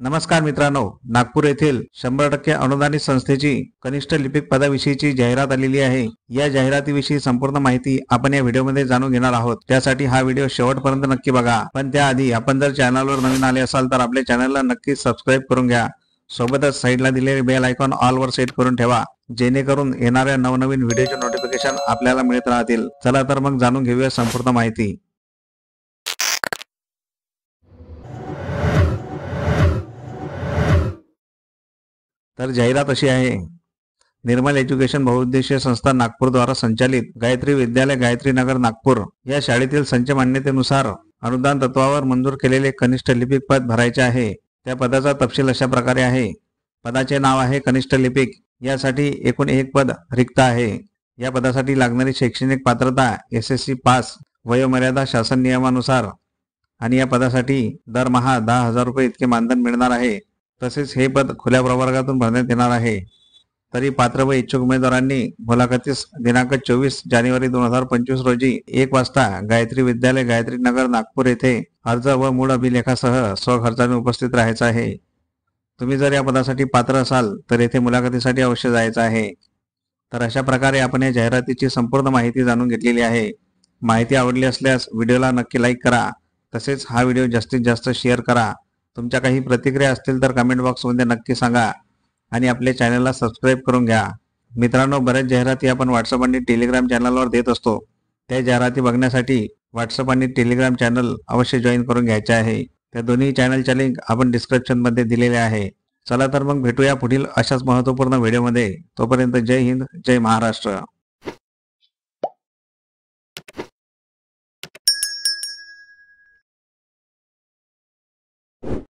नमस्कार मित्रांनो, नागपूर येथील 100% अनुदानित संस्थेची कनिष्ठ लिपिक पदाविषयीची जाहिरात आलेली आहे। या जाहिरातीविषयी संपूर्ण माहिती आपण या व्हिडिओमध्ये जाणून घेणार आहोत। त्यासाठी हा व्हिडिओ शेवटपर्यंत नक्की बघा। पण त्याआधी आपण जर चॅनलवर नवीन आले असाल तर आपल्या चॅनलला नक्की सबस्क्राइब करून घ्या। सोबतच साइडला दिलेले बेल आयकॉन ऑल वर सेट करून ठेवा, जेणेकरून येणाऱ्या नवनवीन व्हिडिओचे नोटिफिकेशन आपल्याला मिळत राहतील। चला तर मग जाणून घेऊया संपूर्ण माहिती। तर जाहिरात अशी आहे। निर्मल एज्युकेशन बहुउद्देशीय संस्था नागपूर द्वारा संचालित गायत्री विद्यालय गायत्री नगर नागपूर या शाळेतील संच मान्यतेनुसार अनुदान तत्वावर मंजूर केलेले कनिष्ठ लिपिक पद भरायचे आहे। त्या पदाचा तपशील अशा प्रकारे आहे। पदाचे नाव आहे कनिष्ठ लिपिक। यासाठी एकूण एक पद रिक्त आहे। या पदासाठी लागणारी शैक्षणिक पात्रता SSC पास, वयोमर्यादा शासन नियमानुसार आणि या पदासाठी दरमहा 10,000 रुपये इतके मानधन मिळणार आहे। तसेच हे पद खुल्या प्रवर्गातून भरण्यात येणार आहे। तरी पात्र व इच्छुक उमेदवारांनी मुलाखतीस दिनांक 24 जानेवारी 2025 रोजी 1 वाजता गायत्री विद्यालय गायत्री नगर नागपूर येथे अर्ज व मूळ अभिलेखासह स्वखर्चाने उपस्थित राहायचं आहे। तुम्ही जर या पदासाठी पात्र असाल तर येथे मुलाखतीसाठी अवश्य जायचं आहे। तर अशा प्रकारे आपण या जाहिरातीची संपूर्ण माहिती जाणून घेतलेली आहे। माहिती आवडली असल्यास व्हिडिओला नक्की लाईक करा। तसेच हा व्हिडिओ जास्तीत जास्त शेअर करा। तुमच्या काही प्रतिक्रिया असतील तर कमेंट बॉक्समध्ये नक्की सांगा आणि आपल्या चॅनलला सबस्क्राइब करून घ्या। मित्रांनो, बऱ्याच जाहिराती आपण व्हॉट्सअप आणि टेलिग्राम चॅनलवर देत असतो। त्या जाहिराती बघण्यासाठी व्हॉट्सअप आणि टेलिग्राम चॅनल अवश्य जॉईन करून घ्यायचे आहे। त्या दोन्ही चॅनलच्या लिंक आपण डिस्क्रिप्शनमध्ये दिलेले आहे। चला तर मग भेटूया पुढील अशाच महत्त्वपूर्ण व्हिडिओमध्ये। तोपर्यंत जय हिंद, जय महाराष्ट्र।